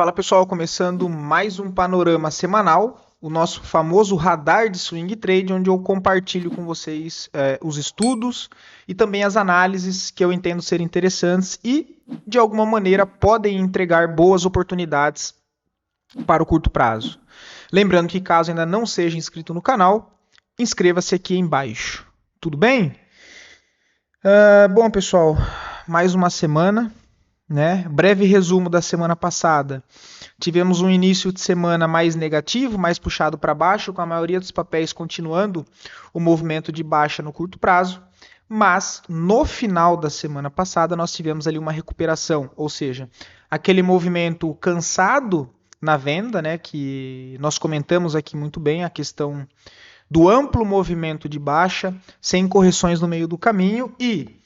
Fala pessoal, começando mais um panorama semanal, o nosso famoso radar de swing trade, onde eu compartilho com vocês os estudos e também as análises que eu entendo ser interessantes e de alguma maneira podem entregar boas oportunidades para o curto prazo. Lembrando que caso ainda não seja inscrito no canal, inscreva-se aqui embaixo. Tudo bem? Bom pessoal, mais uma semana, né? Breve resumo da semana passada. Tivemos um início de semana mais negativo, mais puxado para baixo, com a maioria dos papéis continuando o movimento de baixa no curto prazo, mas no final da semana passada nós tivemos ali uma recuperação, ou seja, aquele movimento cansado na venda, né, que nós comentamos aqui muito bem, a questão do amplo movimento de baixa, sem correções no meio do caminho e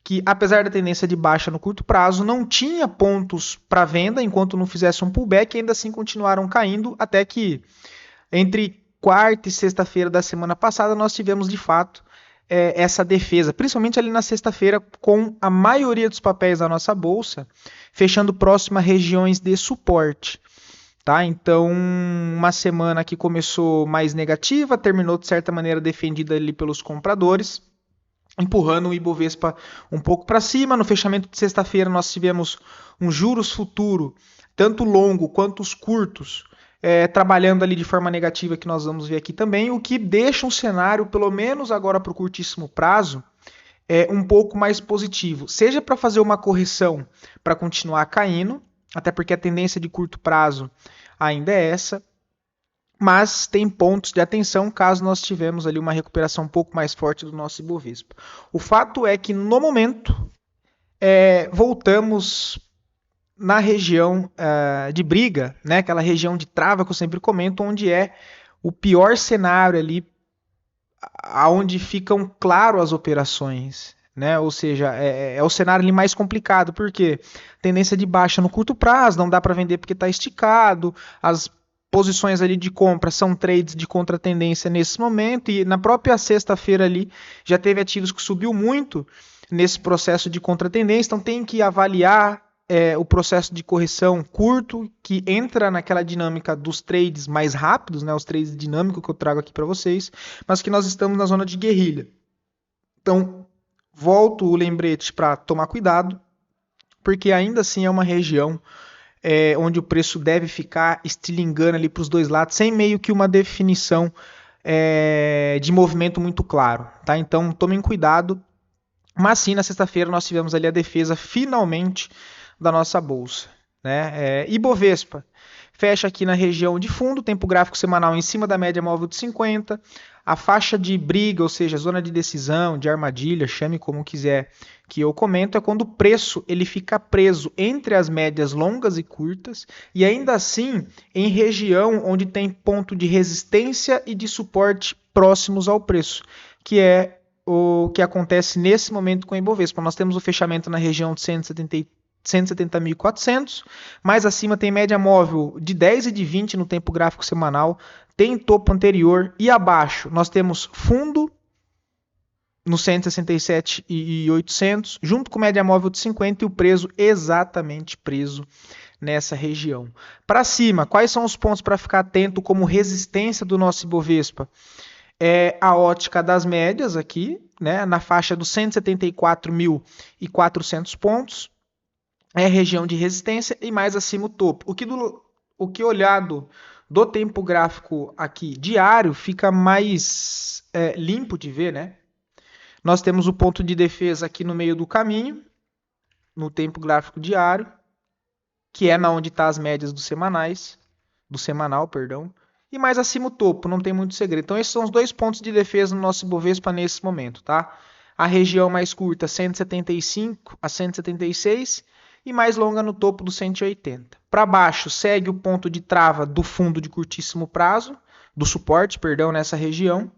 que apesar da tendência de baixa no curto prazo, não tinha pontos para venda enquanto não fizesse um pullback, e ainda assim continuaram caindo, até que entre quarta e sexta-feira da semana passada nós tivemos de fato essa defesa, principalmente ali na sexta-feira, com a maioria dos papéis da nossa bolsa fechando próximo a regiões de suporte. Tá? Então, uma semana que começou mais negativa, terminou de certa maneira defendida ali pelos compradores, empurrando o Ibovespa um pouco para cima. No fechamento de sexta-feira nós tivemos um juros futuro, tanto longo quanto os curtos, trabalhando ali de forma negativa, que nós vamos ver aqui também, o que deixa um cenário, pelo menos agora para o curtíssimo prazo, um pouco mais positivo. Seja para fazer uma correção para continuar caindo, até porque a tendência de curto prazo ainda é essa, mas tem pontos de atenção caso nós tivermos ali uma recuperação um pouco mais forte do nosso Ibovespa. O fato é que no momento voltamos na região de briga, né? Aquela região de trava que eu sempre comento, onde é o pior cenário ali, onde ficam claro as operações. Né? Ou seja, é o cenário ali mais complicado, porque tendência de baixa no curto prazo, não dá para vender porque está esticado, as posições ali de compra são trades de contratendência nesse momento, e na própria sexta-feira ali já teve ativos que subiu muito nesse processo de contratendência, então tem que avaliar o processo de correção curto, que entra naquela dinâmica dos trades mais rápidos, né, os trades dinâmicos que eu trago aqui para vocês, mas que nós estamos na zona de guerrilha. Então, volto o lembrete para tomar cuidado, porque ainda assim é uma região onde o preço deve ficar estilingando ali para os dois lados, sem meio que uma definição de movimento muito claro. Tá? Então, tomem cuidado. Mas sim, na sexta-feira nós tivemos ali a defesa finalmente da nossa bolsa. Né? Ibovespa fecha aqui na região de fundo, tempo gráfico semanal em cima da média móvel de 50, a faixa de briga, ou seja, zona de decisão, de armadilha, chame como quiser, que eu comento, é quando o preço ele fica preso entre as médias longas e curtas, e ainda assim em região onde tem ponto de resistência e de suporte próximos ao preço, que é o que acontece nesse momento com o Ibovespa. Nós temos o fechamento na região de 170.400, mais acima tem média móvel de 10 e de 20 no tempo gráfico semanal, tem topo anterior, e abaixo nós temos fundo no 167.800, junto com média móvel de 50 e o preço exatamente preso nessa região. Para cima, quais são os pontos para ficar atento como resistência do nosso Ibovespa? A ótica das médias aqui, né, na faixa dos 174.400 pontos, é a região de resistência, e mais acima o topo. O que olhado do tempo gráfico aqui diário fica mais limpo de ver, né? Nós temos o ponto de defesa aqui no meio do caminho, no tempo gráfico diário, que é na onde está as médias do semanal, e mais acima o topo, não tem muito segredo. Então esses são os dois pontos de defesa no nosso Ibovespa nesse momento, tá? A região mais curta, 175 a 176, e mais longa no topo do 180. Para baixo, segue o ponto de trava do fundo de curtíssimo prazo, do suporte, nessa região,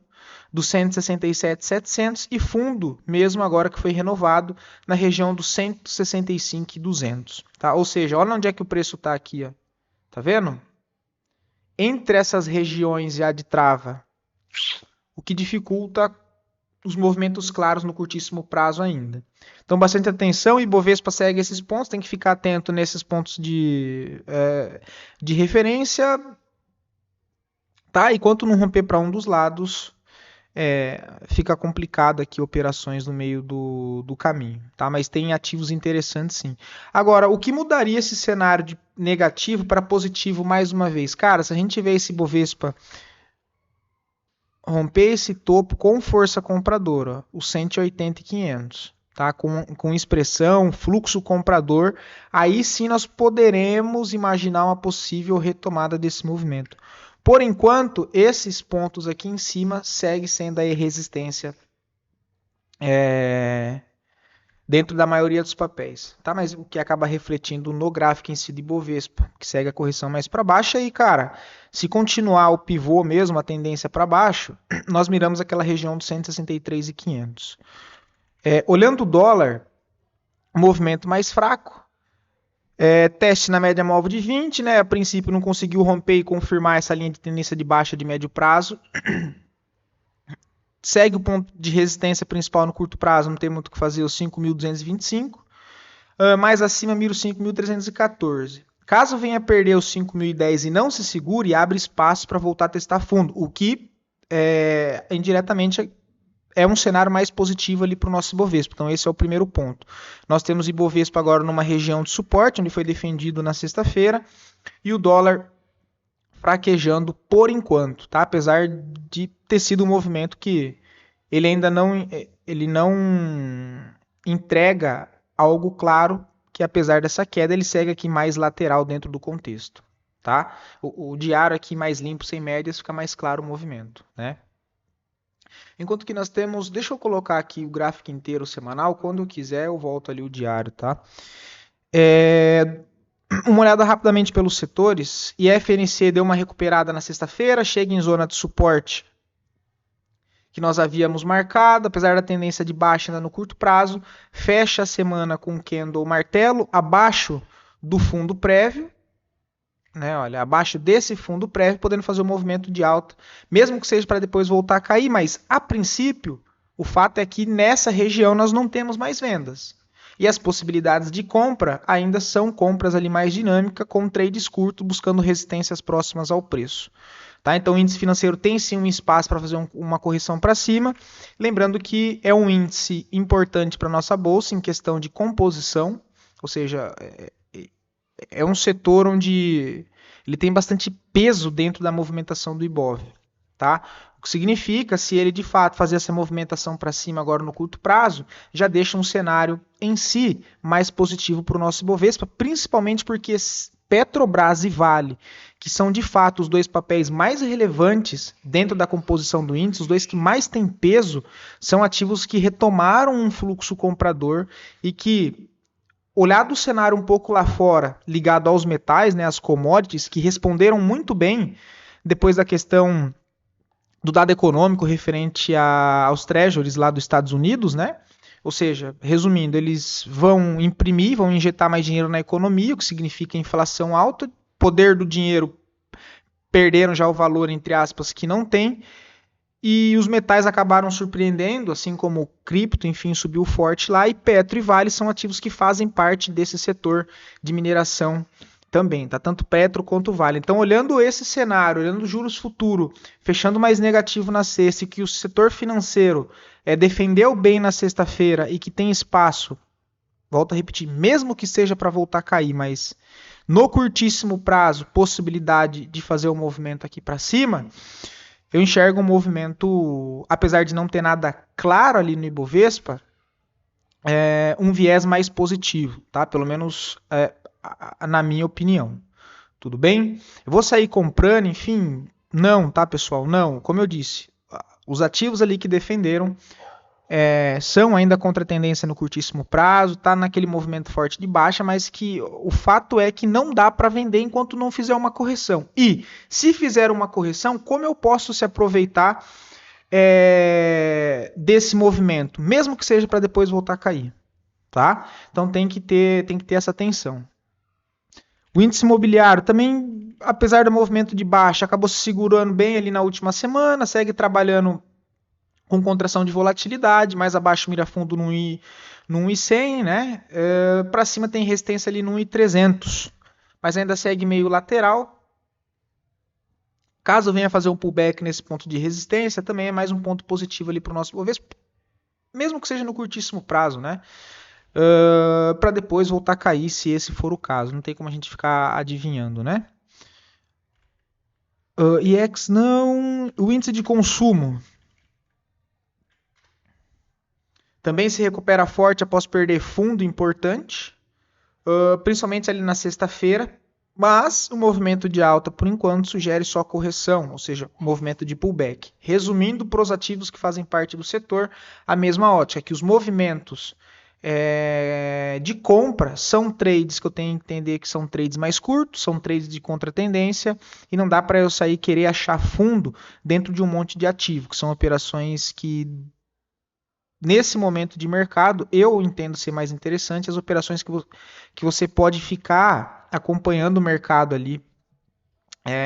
do 167.700, e fundo, mesmo agora que foi renovado, na região dos 165.200. Tá? Ou seja, olha onde é que o preço está aqui. Ó. Tá vendo? Entre essas regiões já de trava, o que dificulta os movimentos claros no curtíssimo prazo ainda. Então, bastante atenção, e Ibovespa segue esses pontos, tem que ficar atento nesses pontos de referência, tá? Enquanto não romper para um dos lados, fica complicado aqui operações no meio do caminho, tá? Mas tem ativos interessantes sim. Agora, o que mudaria esse cenário de negativo para positivo mais uma vez? Cara, se a gente vê esse Ibovespa romper esse topo com força compradora, os 180 e 500, tá? Com expressão, fluxo comprador, aí sim nós poderemos imaginar uma possível retomada desse movimento. Por enquanto, esses pontos aqui em cima seguem sendo aí resistência dentro da maioria dos papéis, tá? Mas o que acaba refletindo no gráfico em si de Bovespa, que segue a correção mais para baixo, aí, cara, se continuar o pivô mesmo, a tendência para baixo, nós miramos aquela região dos 163.500. Olhando o dólar, movimento mais fraco, teste na média móvel de 20, né? A princípio não conseguiu romper e confirmar essa linha de tendência de baixa de médio prazo. Segue o ponto de resistência principal no curto prazo, não tem muito o que fazer, os 5.225. Mais acima, mira os 5.314. Caso venha perder os 5.010 e não se segure, abre espaço para voltar a testar fundo, o que indiretamente é um cenário mais positivo ali para o nosso Ibovespa. Então esse é o primeiro ponto. Nós temos Ibovespa agora numa região de suporte, onde foi defendido na sexta-feira, e o dólar fraquejando por enquanto, tá? Apesar de ter sido um movimento que ele ainda não entrega algo claro, que apesar dessa queda ele segue aqui mais lateral dentro do contexto, tá? O diário aqui mais limpo, sem médias, fica mais claro o movimento, né? Enquanto que nós temos, deixa eu colocar aqui o gráfico inteiro semanal, quando eu quiser eu volto ali o diário, tá? Uma olhada rapidamente pelos setores, IFNC deu uma recuperada na sexta-feira, chega em zona de suporte que nós havíamos marcado, apesar da tendência de baixa ainda no curto prazo, fecha a semana com candle martelo abaixo do fundo prévio, né? Olha, abaixo desse fundo prévio, podendo fazer um movimento de alta, mesmo que seja para depois voltar a cair, mas a princípio, o fato é que nessa região nós não temos mais vendas. E as possibilidades de compra ainda são compras ali mais dinâmicas, com trades curtos, buscando resistências próximas ao preço. Tá? Então o índice financeiro tem sim um espaço para fazer uma correção para cima. Lembrando que é um índice importante para a nossa bolsa em questão de composição, ou seja, é um setor onde ele tem bastante peso dentro da movimentação do Ibov. Tá? O que significa, se ele de fato fazer essa movimentação para cima agora no curto prazo, já deixa um cenário em si mais positivo para o nosso Ibovespa, principalmente porque Petrobras e Vale, que são de fato os dois papéis mais relevantes dentro da composição do índice, os dois que mais têm peso, são ativos que retomaram um fluxo comprador e que, olhado o cenário um pouco lá fora, ligado aos metais, né, as commodities, que responderam muito bem depois da questão do dado econômico referente aos treasuries lá dos Estados Unidos, né? Ou seja, resumindo, eles vão imprimir, vão injetar mais dinheiro na economia, o que significa inflação alta, poder do dinheiro perderam já o valor, entre aspas, que não tem, e os metais acabaram surpreendendo, assim como o cripto, enfim, subiu forte lá, e Petro e Vale são ativos que fazem parte desse setor de mineração também, tá? Tanto Petro quanto Vale. Então, olhando esse cenário, olhando os juros futuro, fechando mais negativo na sexta, e que o setor financeiro defendeu bem na sexta-feira e que tem espaço, volto a repetir, mesmo que seja para voltar a cair, mas no curtíssimo prazo, possibilidade de fazer um movimento aqui para cima, eu enxergo um movimento, apesar de não ter nada claro ali no Ibovespa, um viés mais positivo, tá? Pelo menos na minha opinião. Tudo bem? Eu vou sair comprando, enfim, não, tá, pessoal? Não, como eu disse, os ativos ali que defenderam são ainda contra a tendência no curtíssimo prazo, tá naquele movimento forte de baixa, mas que o fato é que não dá para vender enquanto não fizer uma correção. E se fizer uma correção, como eu posso se aproveitar desse movimento, mesmo que seja para depois voltar a cair, tá? Então tem que ter essa atenção. O índice imobiliário também, apesar do movimento de baixa, acabou se segurando bem ali na última semana, segue trabalhando com contração de volatilidade, mais abaixo mira fundo no 1.100, né? Para cima tem resistência ali no 1.300, mas ainda segue meio lateral. Caso venha fazer um pullback nesse ponto de resistência, também é mais um ponto positivo ali para o nosso Bovespa, mesmo que seja no curtíssimo prazo, né? Para depois voltar a cair, se esse for o caso. Não tem como a gente ficar adivinhando, né? IEX não. O índice de consumo também se recupera forte após perder fundo importante, principalmente ali na sexta-feira. Mas o movimento de alta, por enquanto, sugere só correção, ou seja, movimento de pullback. Resumindo, para os ativos que fazem parte do setor, a mesma ótica, que os movimentos de compra são trades que eu tenho que entender que são trades mais curtos, são trades de contratendência, e não dá para eu sair e querer achar fundo dentro de um monte de ativo, que são operações que, nesse momento de mercado, eu entendo ser mais interessante as operações que você pode ficar acompanhando o mercado ali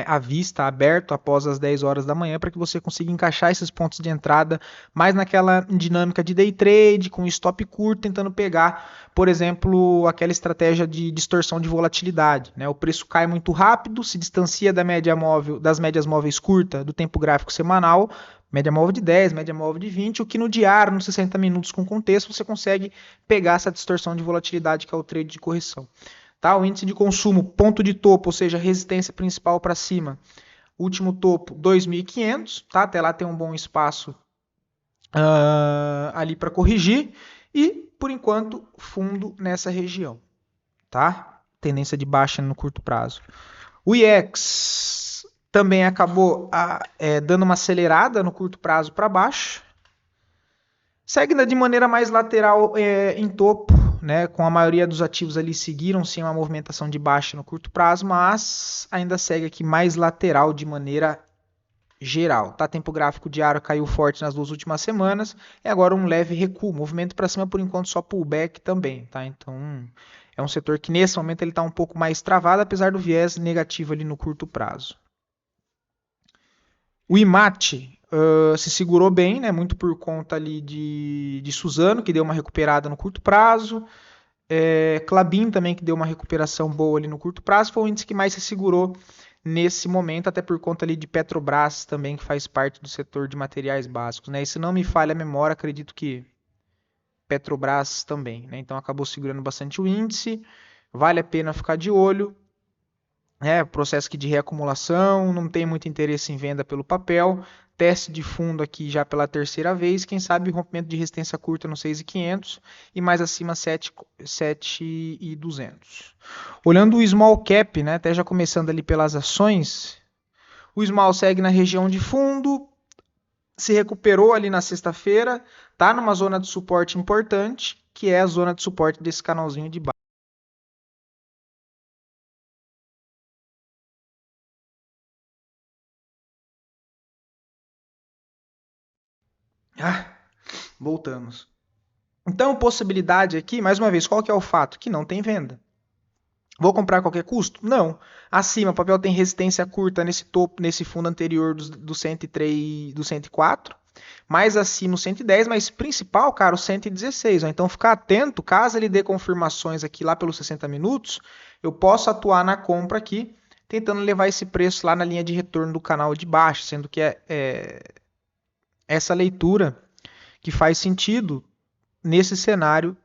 à vista, aberto, após as 10 horas da manhã, para que você consiga encaixar esses pontos de entrada mais naquela dinâmica de day trade, com stop curto, tentando pegar, por exemplo, aquela estratégia de distorção de volatilidade, né? O preço cai muito rápido, se distancia da média móvel, das médias móveis curtas do tempo gráfico semanal, média móvel de 10, média móvel de 20, o que no diário, nos 60 minutos com contexto, você consegue pegar essa distorção de volatilidade que é o trade de correção. Tá? O índice de consumo, ponto de topo, ou seja, resistência principal para cima. Último topo, 2.500. Tá? Até lá tem um bom espaço ali para corrigir. E, por enquanto, fundo nessa região. Tá? Tendência de baixa no curto prazo. O IEX também acabou dando uma acelerada no curto prazo para baixo. Segue de maneira mais lateral em topo, né, com a maioria dos ativos ali seguiram sim uma movimentação de baixa no curto prazo, mas ainda segue aqui mais lateral de maneira geral. Tá? Tempo gráfico diário caiu forte nas 2 últimas semanas, é agora um leve recuo, movimento para cima por enquanto só pullback também. Tá? Então é um setor que nesse momento ele está um pouco mais travado, apesar do viés negativo ali no curto prazo. O IMAT se segurou bem, né, muito por conta ali de Suzano, que deu uma recuperada no curto prazo. Klabin também, que deu uma recuperação boa ali no curto prazo. Foi o índice que mais se segurou nesse momento, até por conta ali de Petrobras também, que faz parte do setor de materiais básicos. Né? E se não me falha a memória, acredito que Petrobras também. Né? Então acabou segurando bastante o índice. Vale a pena ficar de olho. Processo aqui de reacumulação, não tem muito interesse em venda pelo papel, teste de fundo aqui já pela terceira vez, quem sabe rompimento de resistência curta no 6.500 e mais acima 7.200. Olhando o small cap, né, até já começando ali pelas ações, o small segue na região de fundo, se recuperou ali na sexta-feira, está numa zona de suporte importante, que é a zona de suporte desse canalzinho de baixo. Voltamos. Então, possibilidade aqui, mais uma vez, qual que é o fato? Que não tem venda. Vou comprar a qualquer custo? Não. Acima, o papel tem resistência curta nesse topo, nesse fundo anterior do 103, do 104. Mais acima o 110, mas principal, cara, o 116. Ó. Então, ficar atento, caso ele dê confirmações aqui lá pelos 60 minutos, eu posso atuar na compra aqui, tentando levar esse preço lá na linha de retorno do canal de baixo, sendo que essa leitura que faz sentido nesse cenário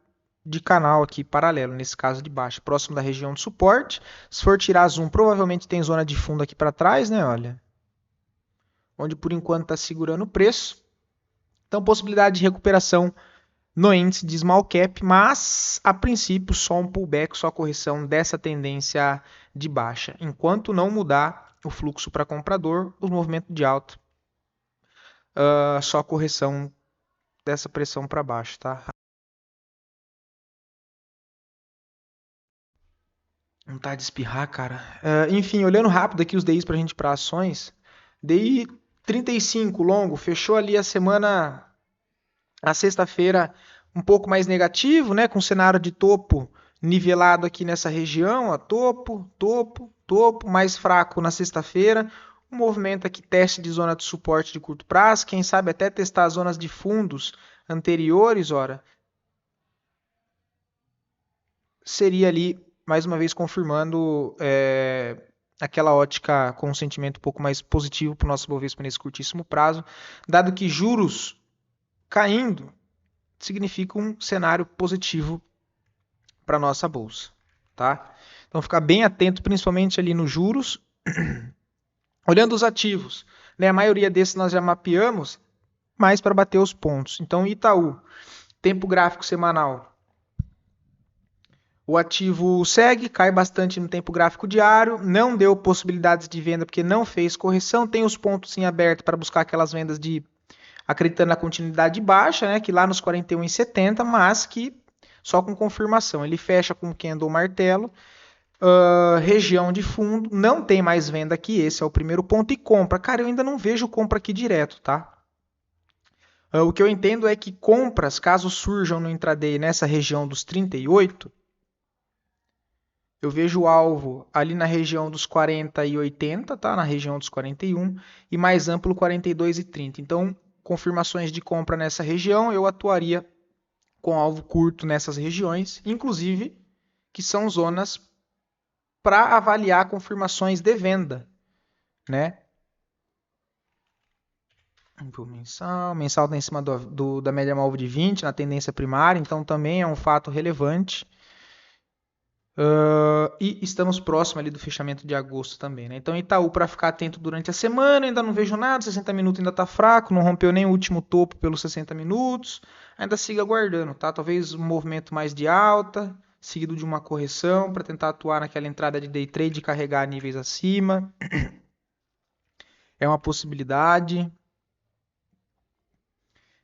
de canal aqui paralelo, nesse caso de baixo, próximo da região de suporte. Se for tirar zoom, provavelmente tem zona de fundo aqui para trás, né? Olha, onde por enquanto está segurando o preço. Então, possibilidade de recuperação no índice de small cap, mas a princípio só um pullback, só correção dessa tendência de baixa. Enquanto não mudar o fluxo para comprador, os movimentos de alta, só correção dessa pressão para baixo, tá? Não tá de espirrar, cara. Enfim, olhando rápido aqui os DIs pra gente para ações. DI 35 longo, fechou ali a semana, a sexta-feira, um pouco mais negativo, né? Com cenário de topo nivelado aqui nessa região, ó, topo, topo, topo, mais fraco na sexta-feira. Um movimento aqui, teste de zona de suporte de curto prazo, quem sabe até testar as zonas de fundos anteriores, ora, seria ali, mais uma vez, confirmando aquela ótica com um sentimento um pouco mais positivo para o nosso Bovespa nesse curtíssimo prazo, dado que juros caindo significa um cenário positivo para a nossa bolsa, tá? Então, ficar bem atento, principalmente ali nos juros. Olhando os ativos, né? A maioria desses nós já mapeamos, mas para bater os pontos. Então, Itaú, tempo gráfico semanal. O ativo segue, cai bastante no tempo gráfico diário, não deu possibilidades de venda porque não fez correção, tem os pontos em aberto para buscar aquelas vendas de acreditando na continuidade baixa, né, que lá nos 41,70, mas que só com confirmação. Ele fecha com candle martelo, região de fundo, não tem mais venda aqui, esse é o primeiro ponto, e compra. Cara, eu ainda não vejo compra aqui direto, tá? O que eu entendo é que compras, caso surjam no intraday nessa região dos 38, eu vejo o alvo ali na região dos 40 e 80, tá? Na região dos 41, e mais amplo 42 e 30. Então, confirmações de compra nessa região, eu atuaria com alvo curto nessas regiões, inclusive que são zonas para avaliar confirmações de venda, né? Mensal está em cima da média móvel de 20 na tendência primária, então também é um fato relevante. E estamos próximo ali do fechamento de agosto também, né? Então Itaú para ficar atento durante a semana, ainda não vejo nada, 60 minutos ainda está fraco, não rompeu nem o último topo pelos 60 minutos, ainda siga aguardando, tá? Talvez um movimento mais de alta, seguido de uma correção para tentar atuar naquela entrada de day trade e carregar níveis acima. É uma possibilidade.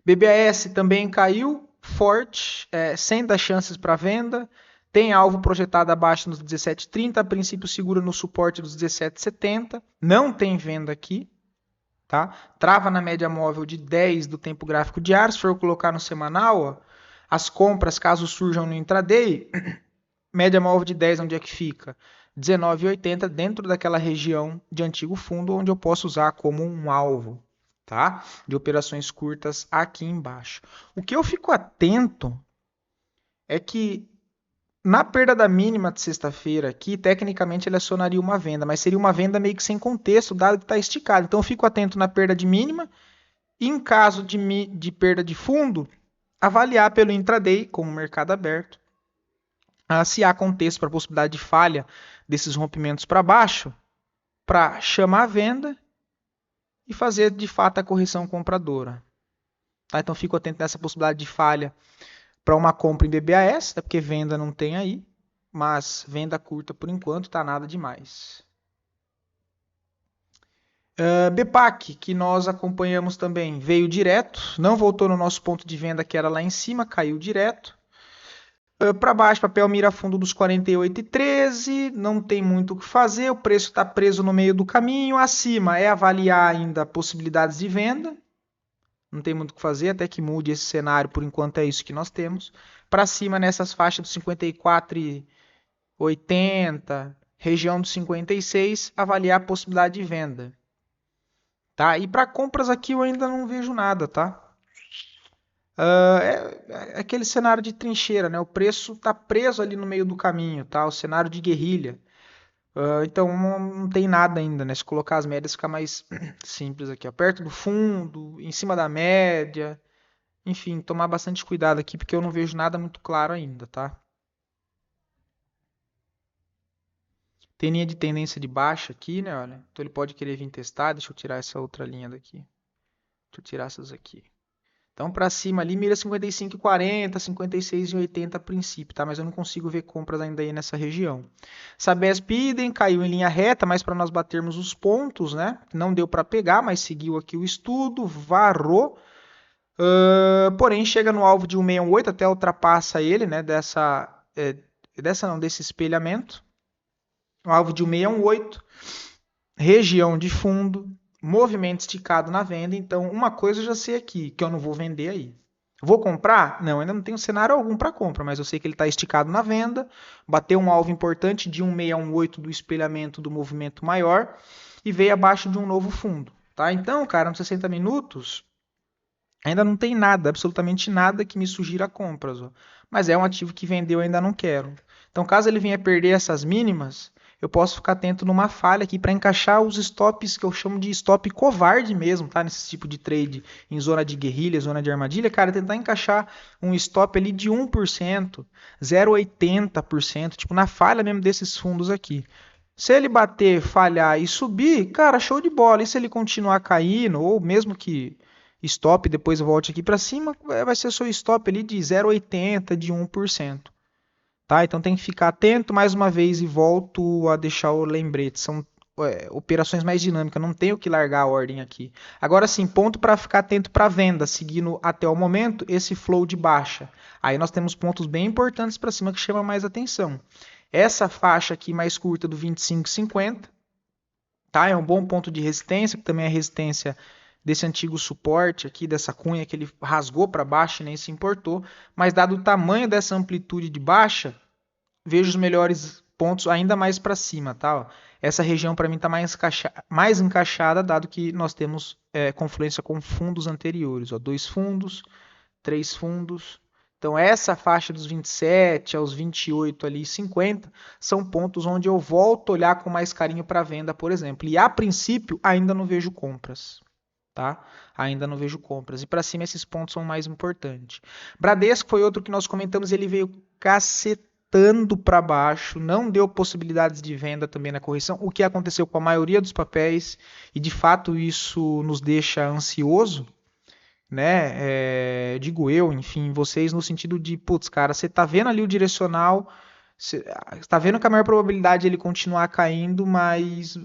BBAS também caiu forte, sem dar chances para venda. Tem alvo projetado abaixo nos 17,30, a princípio segura no suporte dos 17,70. Não tem venda aqui, tá? Trava na média móvel de 10 do tempo gráfico diário. Se for colocar no semanal, ó, as compras, caso surjam no intraday, média móvel de 10, onde é que fica? 19,80 dentro daquela região de antigo fundo, onde eu posso usar como um alvo, tá? De operações curtas aqui embaixo. O que eu fico atento é que na perda da mínima de sexta-feira aqui, tecnicamente ele acionaria uma venda, mas seria uma venda meio que sem contexto, dado que está esticado. Então eu fico atento na perda de mínima e em caso de perda de fundo, avaliar pelo intraday, como mercado aberto, se há contexto para a possibilidade de falha desses rompimentos para baixo, para chamar a venda e fazer de fato a correção compradora. Tá? Então fico atento nessa possibilidade de falha para uma compra em BBAS, porque venda não tem aí, mas venda curta por enquanto, tá nada demais. BPAC, que nós acompanhamos também, veio direto, não voltou no nosso ponto de venda que era lá em cima, caiu direto. Para baixo, papel mira fundo dos 48,13, não tem muito o que fazer, o preço está preso no meio do caminho. Acima é avaliar ainda possibilidades de venda, não tem muito o que fazer, até que mude esse cenário, por enquanto é isso que nós temos. Para cima, nessas faixas dos 54,80, região dos 56, avaliar a possibilidade de venda. Tá? E para compras aqui eu ainda não vejo nada, tá? É aquele cenário de trincheira, né? O preço está preso ali no meio do caminho, tá? O cenário de guerrilha. Então não tem nada ainda, né? Se colocar as médias fica mais simples aqui, ó. Perto do fundo, em cima da média. Enfim, tomar bastante cuidado aqui porque eu não vejo nada muito claro ainda, tá? Tem linha de tendência de baixa aqui, né? Olha, então ele pode querer vir testar. Deixa eu tirar essa outra linha daqui. Deixa eu tirar essas aqui. Então, para cima ali, mira 55,40, 56,80 a princípio, tá? Mas eu não consigo ver compras ainda aí nessa região. Sabesp idem, caiu em linha reta, mas para nós batermos os pontos, né? Não deu para pegar, mas seguiu aqui o estudo, varou. Porém, chega no alvo de 1,68, até ultrapassa ele, né? Desse espelhamento. O alvo de 1,68, região de fundo, movimento esticado na venda. Então, uma coisa eu já sei aqui, que eu não vou vender aí. Vou comprar? Não, ainda não tenho cenário algum para compra, mas eu sei que ele está esticado na venda, bateu um alvo importante de 1618 do espelhamento do movimento maior e veio abaixo de um novo fundo. Tá? Então, cara, nos 60 minutos, ainda não tem nada, absolutamente nada que me sugira compras. Ó. Mas é um ativo que vendeu, ainda não quero. Então, caso ele venha perder essas mínimas, eu posso ficar atento numa falha aqui para encaixar os stops que eu chamo de stop covarde mesmo, tá? Nesse tipo de trade em zona de guerrilha, zona de armadilha, cara, tentar encaixar um stop ali de 1%, 0,80%, tipo na falha mesmo desses fundos aqui. Se ele bater, falhar e subir, cara, show de bola. E se ele continuar caindo, ou mesmo que stop depois volte aqui para cima, vai ser seu stop ali de 0,80, de 1%. Tá? Então tem que ficar atento mais uma vez e volto a deixar o lembrete. São operações mais dinâmicas, não tenho que largar a ordem aqui. Agora sim, ponto para ficar atento para venda, seguindo até o momento esse flow de baixa. Aí nós temos pontos bem importantes para cima que chama mais atenção. Essa faixa aqui mais curta do 25,50, tá? É um bom ponto de resistência, que também é resistência desse antigo suporte aqui, dessa cunha que ele rasgou para baixo e nem se importou, mas dado o tamanho dessa amplitude de baixa, vejo os melhores pontos ainda mais para cima, tá? Essa região para mim está mais encaixada, dado que nós temos confluência com fundos anteriores, ó, 2 fundos, 3 fundos. Então essa faixa dos 27 aos 28 ali, 50, são pontos onde eu volto a olhar com mais carinho para venda, por exemplo. E a princípio ainda não vejo compras. Tá? Ainda não vejo compras. E para cima esses pontos são mais importantes. Bradesco foi outro que nós comentamos, ele veio cacetando para baixo, não deu possibilidades de venda também na correção, o que aconteceu com a maioria dos papéis, e de fato isso nos deixa ansioso, né? Digo eu, enfim, vocês no sentido de, putz, cara, você tá vendo ali o direcional, você tá vendo que a maior probabilidade é ele continuar caindo, mas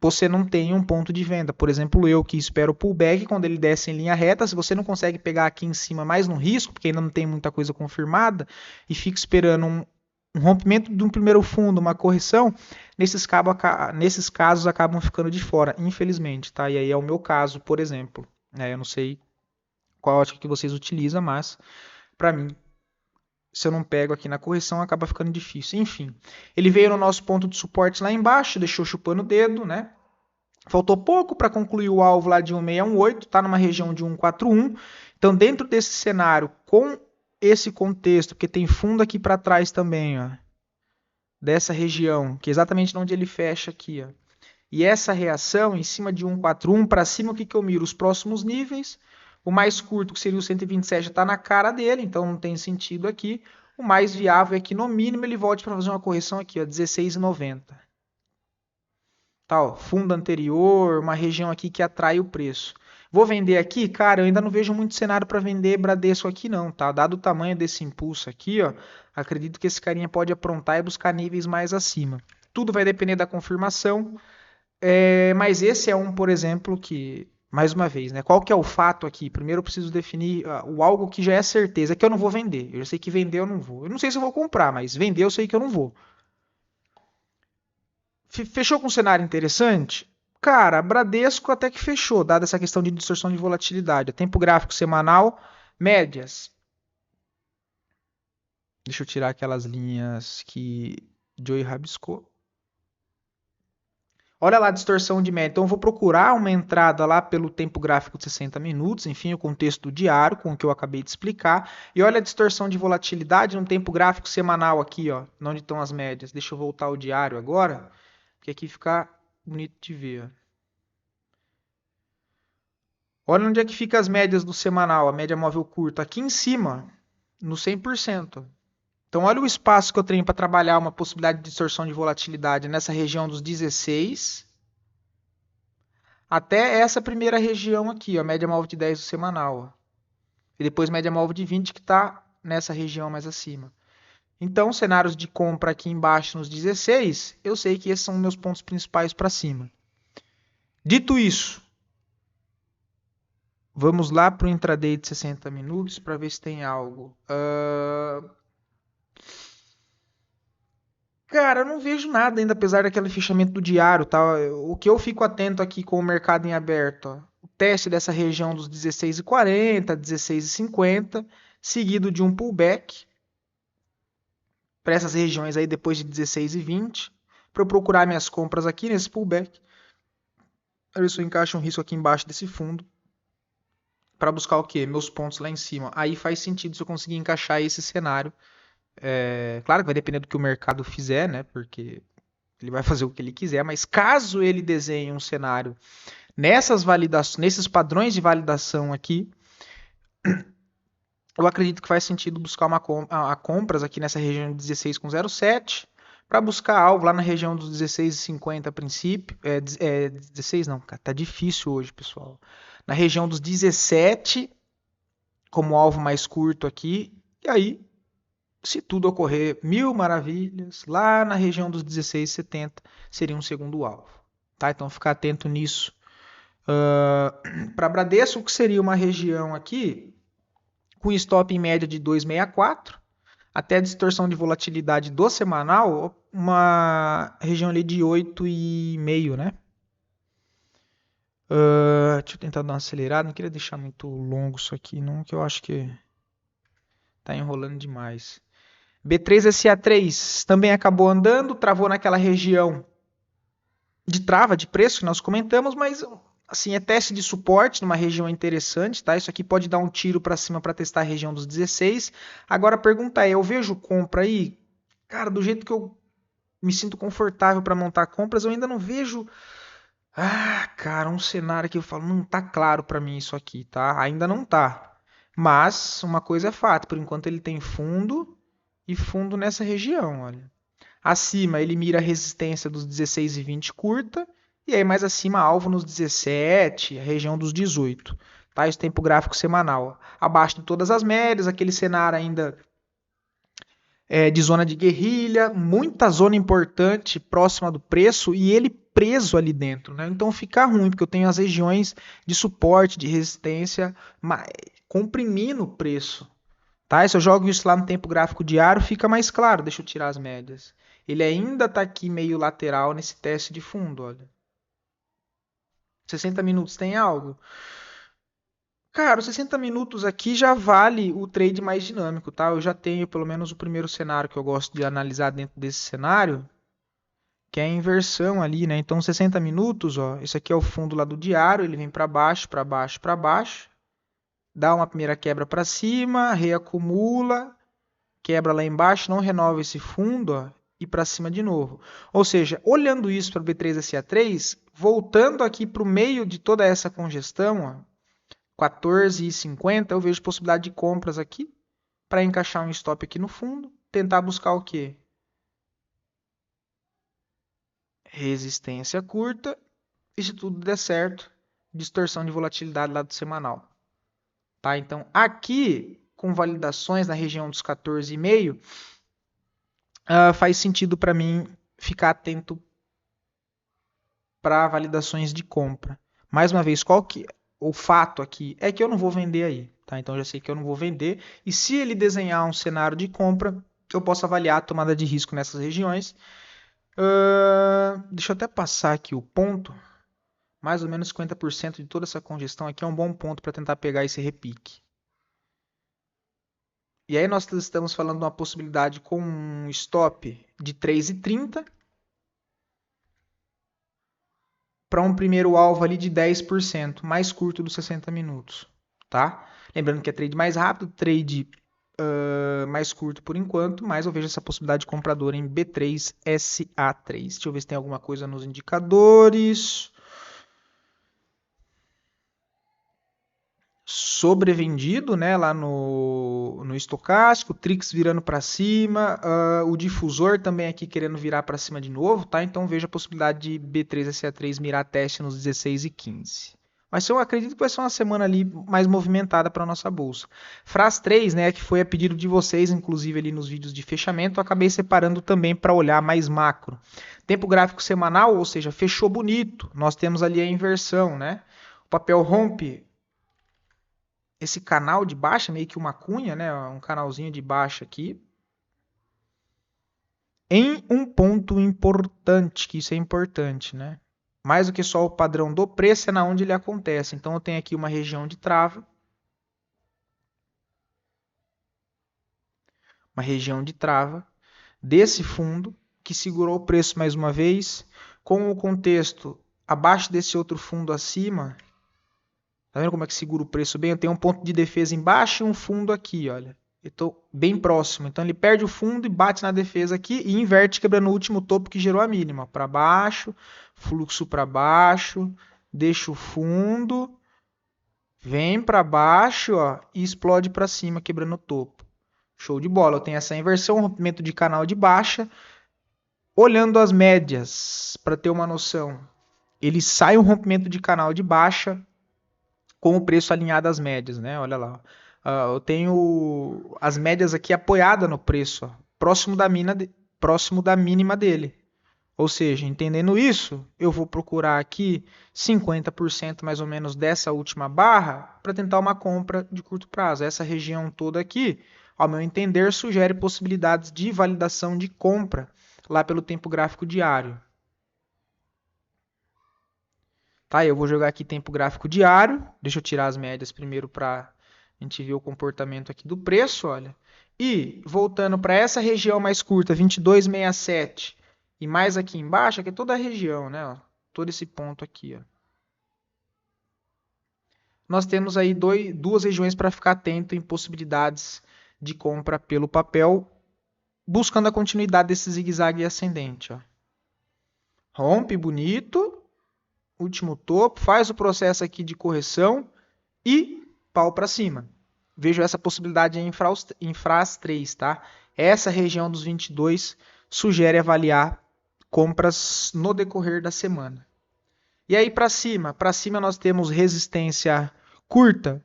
você não tem um ponto de venda. Por exemplo, eu que espero o pullback quando ele desce em linha reta, se você não consegue pegar aqui em cima mais no risco, porque ainda não tem muita coisa confirmada, e fica esperando um rompimento de um primeiro fundo, uma correção, nesses casos acabam ficando de fora, infelizmente, tá? E aí é o meu caso, por exemplo. Eu não sei qual ótica que vocês utilizam, mas para mim, se eu não pego aqui na correção, acaba ficando difícil. Enfim, ele veio no nosso ponto de suporte lá embaixo, deixou chupando o dedo, né? Faltou pouco para concluir o alvo lá de 1618, está numa região de 141. Então, dentro desse cenário, com esse contexto, porque tem fundo aqui para trás também, ó, dessa região, que é exatamente onde ele fecha aqui, ó. E essa reação em cima de 141 para cima, o que eu miro? Os próximos níveis. O mais curto, que seria o 127, já está na cara dele, então não tem sentido aqui. O mais viável é que, no mínimo, ele volte para fazer uma correção aqui, ó, 16,90. Tá, ó, fundo anterior, uma região aqui que atrai o preço. Vou vender aqui? Cara, eu ainda não vejo muito cenário para vender Bradesco aqui não, tá? Dado o tamanho desse impulso aqui, ó, acredito que esse carinha pode aprontar e buscar níveis mais acima. Tudo vai depender da confirmação. Mas esse é um, por exemplo, que, mais uma vez, né? Qual que é o fato aqui? Primeiro eu preciso definir o algo que já é certeza, que eu não vou vender. Eu já sei que vender eu não vou. Eu não sei se eu vou comprar, mas vender eu sei que eu não vou. Fechou com um cenário interessante? Cara, Bradesco até que fechou, dada essa questão de distorção de volatilidade. Tempo gráfico semanal, médias. Deixa eu tirar aquelas linhas que Joey rabiscou. Olha lá a distorção de média. Então eu vou procurar uma entrada lá pelo tempo gráfico de 60 minutos, enfim, o contexto do diário, com o que eu acabei de explicar. E olha a distorção de volatilidade no tempo gráfico semanal aqui, ó, onde estão as médias. Deixa eu voltar ao diário agora, porque aqui fica bonito de ver. Olha onde é que fica as médias do semanal, a média móvel curta, aqui em cima, no 100%. Então olha o espaço que eu tenho para trabalhar uma possibilidade de distorção de volatilidade nessa região dos 16 até essa primeira região aqui, a média móvel de 10 do semanal. Ó. E depois média móvel de 20 que está nessa região mais acima. Então, cenários de compra aqui embaixo nos 16, eu sei que esses são meus pontos principais para cima. Dito isso, vamos lá para o intraday de 60 minutos para ver se tem algo. Cara, eu não vejo nada ainda, apesar daquele fechamento do diário, tá? O que eu fico atento aqui com o mercado em aberto, ó. teste dessa região dos 16,40, 16,50, seguido de um pullback para essas regiões aí depois de 16,20, para eu procurar minhas compras aqui nesse pullback. Para ver se eu encaixo um risco aqui embaixo desse fundo, para buscar o quê? Meus pontos lá em cima. Aí faz sentido se eu conseguir encaixar esse cenário. Claro que vai depender do que o mercado fizer, né? Porque ele vai fazer o que ele quiser, mas caso ele desenhe um cenário nessas validações, nesses padrões de validação aqui, eu acredito que faz sentido buscar compras aqui nessa região de 16,07 para buscar alvo lá na região dos 16,50 a princípio. 16 não, cara, tá difícil hoje, pessoal. Na região dos 17 como alvo mais curto aqui. E aí, se tudo ocorrer mil maravilhas, lá na região dos 16,70 seria um segundo alvo. Tá? Então, ficar atento nisso. Para Bradesco, que seria uma região aqui com stop em média de 2,64, até a distorção de volatilidade do semanal, uma região ali de 8,5, né? Deixa eu tentar dar uma acelerada, não queria deixar muito longo isso aqui, não, que eu acho que tá enrolando demais. B3SA3 também acabou andando, travou naquela região de trava de preço que nós comentamos, mas assim, é teste de suporte numa região interessante, tá? Isso aqui pode dar um tiro para cima para testar a região dos 16. Agora a pergunta é, eu vejo compra aí? Cara, do jeito que eu me sinto confortável para montar compras, eu ainda não vejo cara, um cenário que eu falo, não tá claro para mim isso aqui, tá? Ainda não tá. Mas uma coisa é fato, por enquanto ele tem fundo e fundo nessa região, olha. Acima ele mira a resistência dos 16,20 curta, e aí mais acima alvo nos 17, a região dos 18. Tá? Isso tempo gráfico semanal. Abaixo de todas as médias, aquele cenário ainda de zona de guerrilha, muita zona importante próxima do preço e ele preso ali dentro. Né? Então fica ruim, porque eu tenho as regiões de suporte, de resistência, comprimindo o preço. Tá? E se eu jogo isso lá no tempo gráfico diário, fica mais claro. Deixa eu tirar as médias. Ele ainda está aqui meio lateral nesse teste de fundo. Olha. 60 minutos tem algo? Cara, os 60 minutos aqui já vale o trade mais dinâmico, tá? Eu já tenho pelo menos o primeiro cenário que eu gosto de analisar dentro desse cenário, que é a inversão ali, né? Então 60 minutos, ó, esse aqui é o fundo lá do diário, ele vem para baixo, para baixo, para baixo, dá uma primeira quebra para cima, reacumula, quebra lá embaixo, não renova esse fundo, ó, e para cima de novo. Ou seja, olhando isso para o B3SA3, voltando aqui para o meio de toda essa congestão, ó, 14,50, eu vejo possibilidade de compras aqui para encaixar um stop aqui no fundo, tentar buscar o quê? Resistência curta, e se tudo der certo, distorção de volatilidade lá do semanal. Tá? Então, aqui, com validações na região dos 14,5, faz sentido para mim ficar atento para validações de compra. Mais uma vez, qual que o fato aqui é que eu não vou vender aí, tá? Então eu já sei que eu não vou vender, e se ele desenhar um cenário de compra, eu posso avaliar a tomada de risco nessas regiões. Deixa eu até passar aqui o ponto. Mais ou menos 50% de toda essa congestão aqui é um bom ponto para tentar pegar esse repique. E aí nós estamos falando de uma possibilidade com um stop de 3,30 para um primeiro alvo ali de 10%, mais curto dos 60 minutos, tá? Lembrando que é trade mais rápido, trade mais curto por enquanto, mas eu vejo essa possibilidade de comprador em B3SA3. Deixa eu ver se tem alguma coisa nos indicadores. Sobrevendido, né, lá no estocástico, Trix virando para cima, o difusor também aqui querendo virar para cima de novo, tá? Então vejo a possibilidade de B3SA3 mirar teste nos 16 e 15. Mas eu acredito que vai ser uma semana ali mais movimentada para a nossa bolsa. FRAS 3, né, que foi a pedido de vocês, inclusive ali nos vídeos de fechamento, eu acabei separando também para olhar mais macro. Tempo gráfico semanal, ou seja, fechou bonito. Nós temos ali a inversão, né? O papel rompe esse canal de baixa, meio que uma cunha, né? Um canalzinho de baixa aqui. Em um ponto importante, que isso é importante, né? Mais do que só o padrão do preço, é na onde ele acontece. Então eu tenho aqui uma região de trava. Uma região de trava desse fundo que segurou o preço mais uma vez, com o contexto abaixo desse outro fundo acima. Tá vendo como é que segura o preço bem? Eu tenho um ponto de defesa embaixo e um fundo aqui, olha. Eu estou bem próximo. Então ele perde o fundo e bate na defesa aqui e inverte, quebrando o último topo que gerou a mínima. Para baixo, fluxo para baixo, deixa o fundo, vem para baixo, ó, e explode para cima, quebrando o topo. Show de bola. Eu tenho essa inversão, rompimento de canal de baixa. Olhando as médias, para ter uma noção, ele sai um rompimento de canal de baixa com o preço alinhado às médias, né? Olha lá. Eu tenho as médias aqui apoiadas no preço, ó, próximo da mínima dele. Ou seja, entendendo isso, eu vou procurar aqui 50% mais ou menos dessa última barra para tentar uma compra de curto prazo. Essa região toda aqui, ao meu entender, sugere possibilidades de validação de compra lá pelo tempo gráfico diário. Tá, eu vou jogar aqui tempo gráfico diário. Deixa eu tirar as médias primeiro para a gente ver o comportamento aqui do preço, olha. E voltando para essa região mais curta, 22,67 e mais aqui embaixo, aqui é toda a região, né? Ó, todo esse ponto aqui, ó. Nós temos aí duas regiões para ficar atento em possibilidades de compra pelo papel, buscando a continuidade desse zigue-zague ascendente, ó. Rompe bonito, último topo, faz o processo aqui de correção e pau para cima. Vejo essa possibilidade em FRAS 3, tá? Essa região dos 22 sugere avaliar compras no decorrer da semana. E aí para cima nós temos resistência curta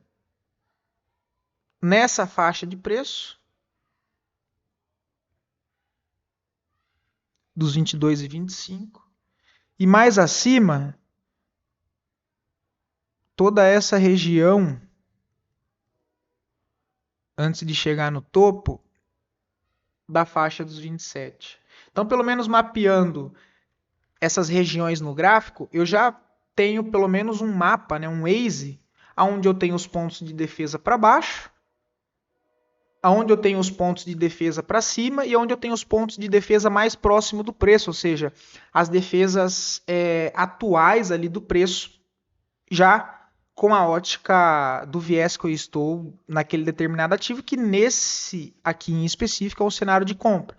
nessa faixa de preço dos 22 e 25. E mais acima, toda essa região antes de chegar no topo da faixa dos 27. Então, pelo menos mapeando essas regiões no gráfico, eu já tenho pelo menos um mapa, né, um Waze, onde eu tenho os pontos de defesa para baixo, onde eu tenho os pontos de defesa para cima e onde eu tenho os pontos de defesa mais próximo do preço, ou seja, as defesas atuais ali do preço, já com a ótica do viés que eu estou naquele determinado ativo, que nesse aqui em específico é o cenário de compra.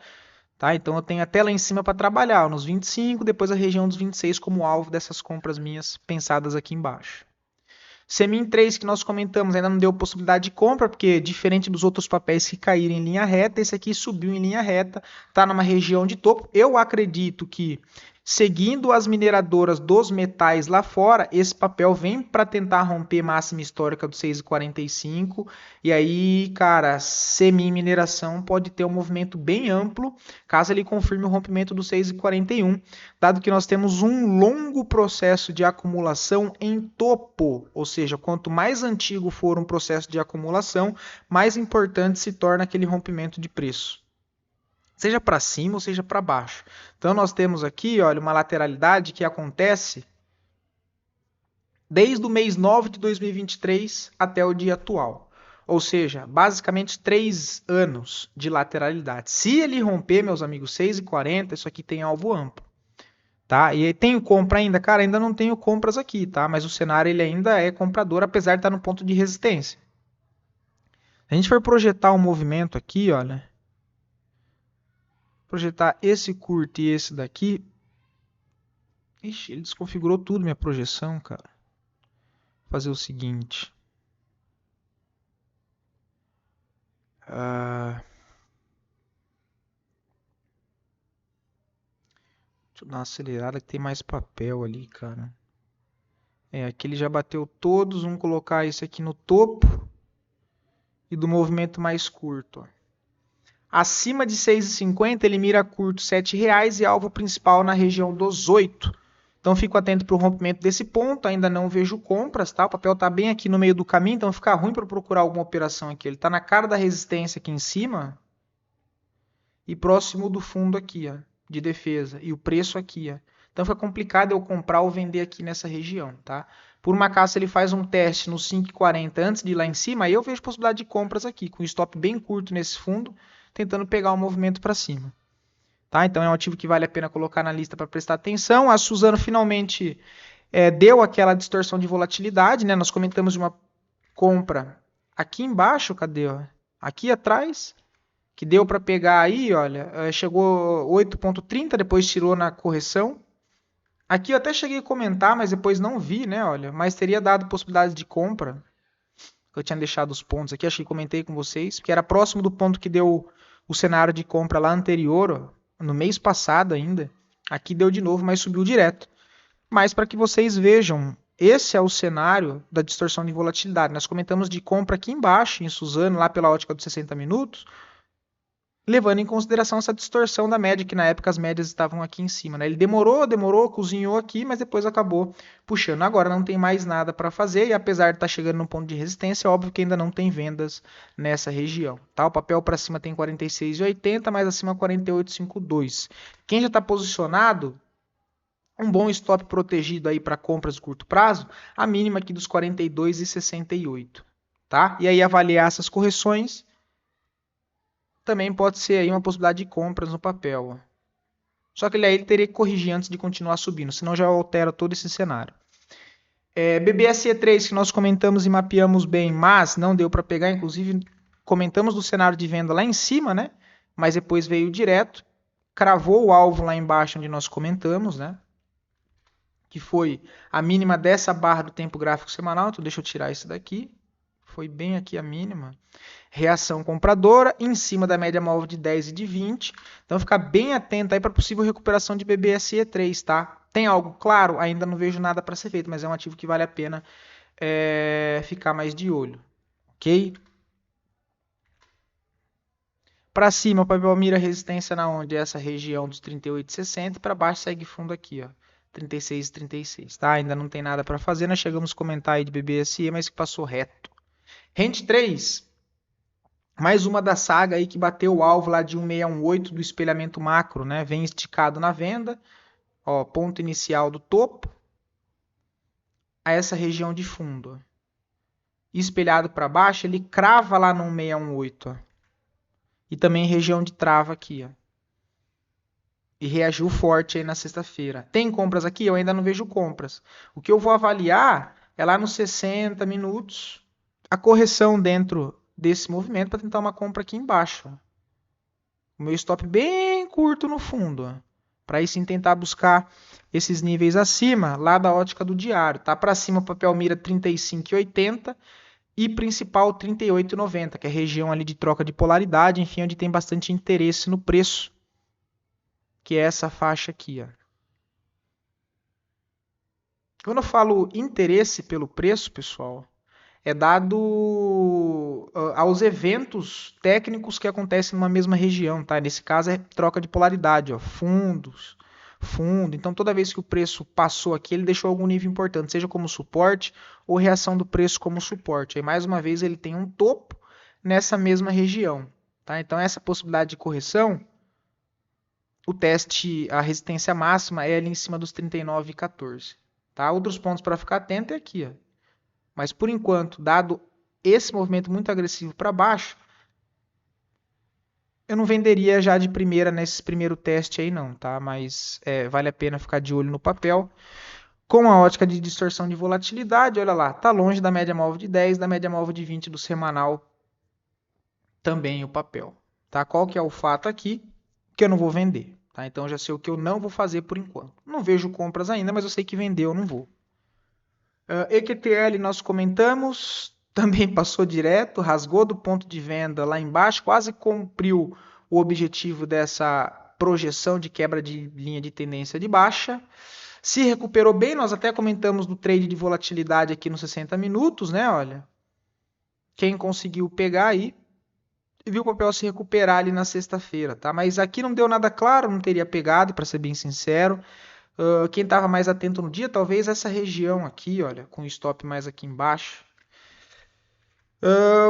Tá? Então eu tenho até lá em cima para trabalhar, nos 25, depois a região dos 26 como alvo dessas compras minhas pensadas aqui embaixo. Semin 3 que nós comentamos ainda não deu possibilidade de compra, porque diferente dos outros papéis que caíram em linha reta, esse aqui subiu em linha reta, está numa região de topo. Eu acredito que, seguindo as mineradoras dos metais lá fora, esse papel vem para tentar romper máxima histórica do 6,45. E aí, cara, Semin Mineração pode ter um movimento bem amplo, caso ele confirme o rompimento do 6,41, dado que nós temos um longo processo de acumulação em topo, ou seja, quanto mais antigo for um processo de acumulação, mais importante se torna aquele rompimento de preço, seja para cima ou seja para baixo. Então nós temos aqui, olha, uma lateralidade que acontece desde o mês 9 de 2023 até o dia atual. Ou seja, basicamente 3 anos de lateralidade. Se ele romper, meus amigos, 6,40, isso aqui tem alvo amplo. Tá? E tenho compra ainda? Cara, ainda não tenho compras aqui, tá? Mas o cenário ele ainda é comprador, apesar de estar no ponto de resistência. Se a gente for projetar um movimento aqui, olha. Projetar esse curto e esse daqui. Ixi, ele desconfigurou tudo minha projeção, cara. Vou fazer o seguinte. Deixa eu dar uma acelerada que tem mais papel ali, cara. Aqui ele já bateu todos. Vamos colocar esse aqui no topo. E do movimento mais curto. Ó. Acima de 6,50 ele mira curto R$ 7,00 e alvo principal na região dos 8. Então fico atento para o rompimento desse ponto. Ainda não vejo compras, tá? O papel está bem aqui no meio do caminho, então fica ruim para procurar alguma operação aqui. Ele está na cara da resistência aqui em cima e próximo do fundo aqui, ó, de defesa. E o preço aqui, ó, Então fica complicado eu comprar ou vender aqui nessa região, tá? Por uma acaso, se ele faz um teste no 5,40 antes de ir lá em cima, aí eu vejo possibilidade de compras aqui, com stop bem curto nesse fundo, tentando pegar o movimento para cima. Tá? Então é um ativo que vale a pena colocar na lista para prestar atenção. A Suzano finalmente deu aquela distorção de volatilidade, né? Nós comentamos de uma compra aqui embaixo, cadê? Aqui atrás, que deu para pegar aí, olha, chegou 8,30, depois tirou na correção. Aqui eu até cheguei a comentar, mas depois não vi, né? Olha, mas teria dado possibilidades de compra. Eu tinha deixado os pontos aqui, acho que comentei com vocês, que era próximo do ponto que deu o cenário de compra lá anterior, ó, no mês passado ainda. Aqui deu de novo, mas subiu direto. Mas para que vocês vejam, esse é o cenário da distorção de volatilidade. Nós comentamos de compra aqui embaixo, em Suzano, lá pela ótica dos 60 minutos, levando em consideração essa distorção da média, que na época as médias estavam aqui em cima, né? Ele demorou, cozinhou aqui, mas depois acabou puxando. Agora não tem mais nada para fazer, e apesar de estar chegando no ponto de resistência, é óbvio que ainda não tem vendas nessa região. Tá? O papel para cima tem 46,80, mais acima 48,52. Quem já está posicionado, um bom stop protegido aí para compras de curto prazo, a mínima aqui dos 42,68. Tá? E aí avaliar essas correções também pode ser aí uma possibilidade de compras no papel. Só que ele teria que corrigir antes de continuar subindo, senão já altera todo esse cenário. BBSE3, que nós comentamos e mapeamos bem, mas não deu para pegar, inclusive comentamos do cenário de venda lá em cima, né? Mas depois veio direto, cravou o alvo lá embaixo onde nós comentamos, né? Que foi a mínima dessa barra do tempo gráfico semanal. Então deixa eu tirar isso daqui. Foi bem aqui a mínima. Reação compradora em cima da média móvel de 10 e de 20. Então ficar bem atento aí para possível recuperação de BBSE3, tá? Tem algo claro? Ainda não vejo nada para ser feito, mas é um ativo que vale a pena ficar mais de olho, ok? Para cima, o papel mira resistência na onde? Essa região dos 38,60 e para baixo segue fundo aqui, ó. 36,36, tá? Ainda não tem nada para fazer, nós chegamos a comentar aí de BBSE, mas que passou reto. Rente 3, mais uma da saga aí que bateu o alvo lá de 1618 do espelhamento macro, né? Vem esticado na venda, ó, ponto inicial do topo a essa região de fundo. Espelhado para baixo, ele crava lá no 1618, ó. E também região de trava aqui, ó. E reagiu forte aí na sexta-feira. Tem compras aqui? Eu ainda não vejo compras. O que eu vou avaliar é lá nos 60 minutos a correção dentro desse movimento para tentar uma compra aqui embaixo. O meu stop bem curto no fundo. Para aí sim tentar buscar esses níveis acima, lá da ótica do diário. Tá para cima o papel mira 35,80 e principal 38,90, que é a região ali de troca de polaridade, enfim, onde tem bastante interesse no preço, que é essa faixa aqui, ó. Quando eu falo interesse pelo preço, pessoal, é dado aos eventos técnicos que acontecem numa mesma região, tá? Nesse caso é troca de polaridade, ó, fundo. Então toda vez que o preço passou aqui, ele deixou algum nível importante, seja como suporte ou reação do preço como suporte. Aí mais uma vez ele tem um topo nessa mesma região, tá? Então essa possibilidade de correção, o teste, a resistência máxima é ali em cima dos 39,14, tá? Outros pontos para ficar atento é aqui, ó. Mas por enquanto, dado esse movimento muito agressivo para baixo, eu não venderia já de primeira nesse primeiro teste aí não, tá? Mas vale a pena ficar de olho no papel. Com a ótica de distorção de volatilidade, olha lá, tá longe da média móvel de 10, da média móvel de 20 do semanal também o papel, tá? Qual que é o fato aqui? Que eu não vou vender, tá? Então eu já sei o que eu não vou fazer por enquanto. Não vejo compras ainda, mas eu sei que vender eu não vou. EQTL nós comentamos, também passou direto, rasgou do ponto de venda lá embaixo, quase cumpriu o objetivo dessa projeção de quebra de linha de tendência de baixa. Se recuperou bem, nós até comentamos do trade de volatilidade aqui nos 60 minutos, né? Olha, quem conseguiu pegar aí, viu o papel se recuperar ali na sexta-feira, tá? Mas aqui não deu nada claro, não teria pegado, para ser bem sincero. Quem estava mais atento no dia, talvez essa região aqui, olha, com o stop mais aqui embaixo.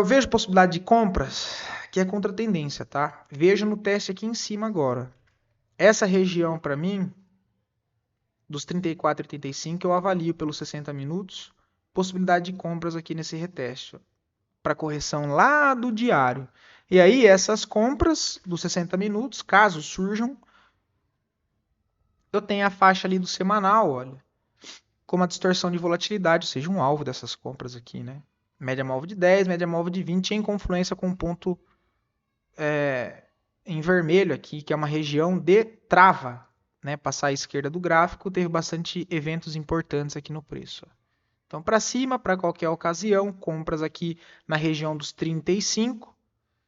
Vejo possibilidade de compras, que é contra a tendência, tá? Vejo no teste aqui em cima agora. Essa região, para mim, dos 34 e 35, eu avalio pelos 60 minutos possibilidade de compras aqui nesse reteste, para correção lá do diário. E aí, essas compras dos 60 minutos, caso surjam, eu tenho a faixa ali do semanal, olha, como a distorção de volatilidade, ou seja, um alvo dessas compras aqui, né? Média móvel de 10, média móvel de 20, em confluência com um ponto em vermelho aqui, que é uma região de trava, né? Passar à esquerda do gráfico, teve bastante eventos importantes aqui no preço. Então, para cima, para qualquer ocasião, compras aqui na região dos 35,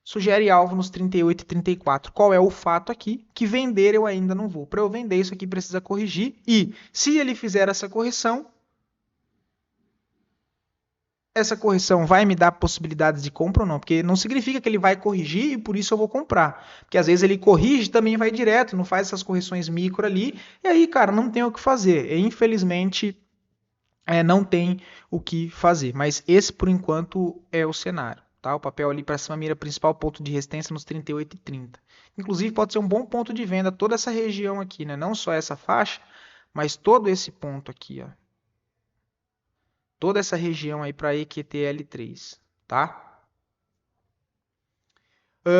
sugere alvo nos 38 e 34. Qual é o fato aqui? Que vender eu ainda não vou. Para eu vender, isso aqui precisa corrigir. E se ele fizer essa correção vai me dar possibilidades de compra ou não? Porque não significa que ele vai corrigir e por isso eu vou comprar. Porque às vezes ele corrige e também vai direto, não faz essas correções micro ali. E aí, cara, não tem o que fazer. E, infelizmente, não tem o que fazer. Mas esse, por enquanto, é o cenário. Tá? O papel ali para cima mira principal ponto de resistência nos 38 e 30. Inclusive, pode ser um bom ponto de venda toda essa região aqui, né? Não só essa faixa, mas todo esse ponto aqui, ó. Toda essa região aí para EQTL3, tá?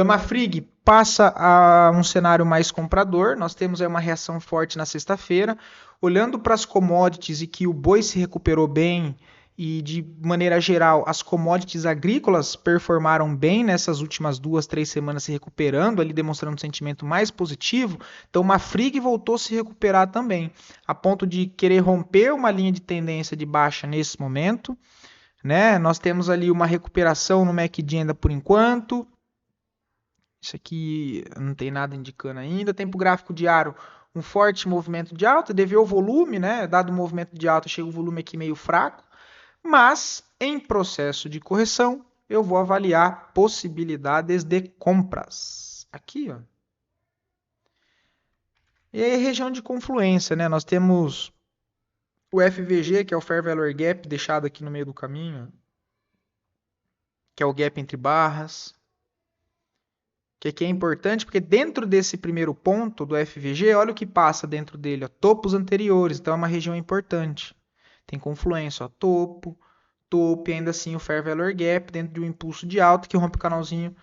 Mafrig passa a um cenário mais comprador. Nós temos aí uma reação forte na sexta-feira. Olhando para as commodities e que o boi se recuperou bem e, de maneira geral, as commodities agrícolas performaram bem nessas últimas 2, 3 semanas se recuperando, ali demonstrando um sentimento mais positivo. Então, o Mafrig voltou a se recuperar também, a ponto de querer romper uma linha de tendência de baixa nesse momento, né? Nós temos ali uma recuperação no MACD ainda por enquanto. Isso aqui não tem nada indicando ainda. Tempo gráfico diário, um forte movimento de alta, devido ao volume, né? Dado o movimento de alta, chega o volume aqui meio fraco. Mas, em processo de correção, eu vou avaliar possibilidades de compras. Aqui, ó. E aí, região de confluência, né? Nós temos o FVG, que é o Fair Value Gap, deixado aqui no meio do caminho, que é o gap entre barras. Que aqui é importante, porque dentro desse primeiro ponto do FVG, olha o que passa dentro dele, ó, topos anteriores, então é uma região importante. Tem confluência, ó, topo, e ainda assim o Fair Value Gap dentro de um impulso de alta que rompe o canalzinho,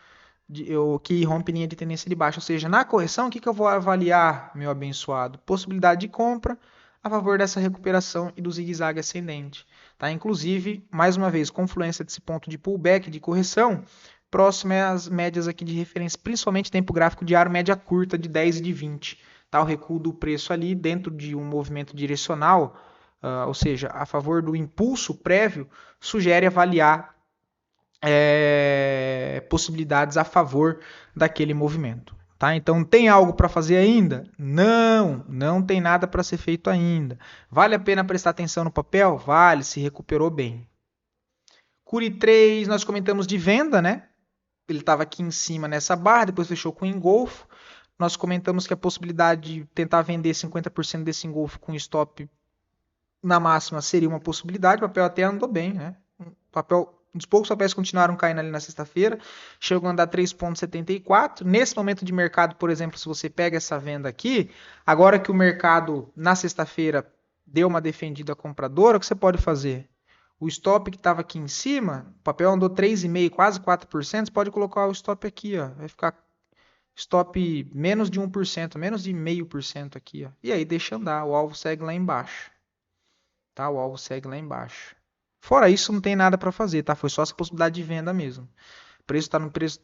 que rompe linha de tendência de baixa. Ou seja, na correção, o que eu vou avaliar, meu abençoado? Possibilidade de compra a favor dessa recuperação e do zigue-zague ascendente. Tá? Inclusive, mais uma vez, confluência desse ponto de pullback, de correção, próximo às médias aqui de referência, principalmente tempo gráfico diário, média curta de 10 e de 20. Tá? O recuo do preço ali dentro de um movimento direcional, ou seja, a favor do impulso prévio, sugere avaliar possibilidades a favor daquele movimento. Tá? Então, tem algo para fazer ainda? Não tem nada para ser feito ainda. Vale a pena prestar atenção no papel? Vale, se recuperou bem. Curi 3, nós comentamos de venda, né? Ele estava aqui em cima nessa barra, depois fechou com engolfo. Nós comentamos que a possibilidade de tentar vender 50% desse engolfo com stop na máxima seria uma possibilidade. O papel até andou bem, né? Um dos poucos papéis continuaram caindo ali na sexta-feira, chegou a andar 3,74. Nesse momento de mercado, por exemplo, se você pega essa venda aqui, agora que o mercado na sexta-feira deu uma defendida compradora, o que você pode fazer? O stop que estava aqui em cima, o papel andou 3,5%, quase 4%, você pode colocar o stop aqui, ó, vai ficar stop menos de 1%, menos de 0,5% aqui, ó. E aí deixa andar, o alvo segue lá embaixo. Tá? O alvo segue lá embaixo. Fora isso, não tem nada para fazer, tá? Foi só essa possibilidade de venda mesmo.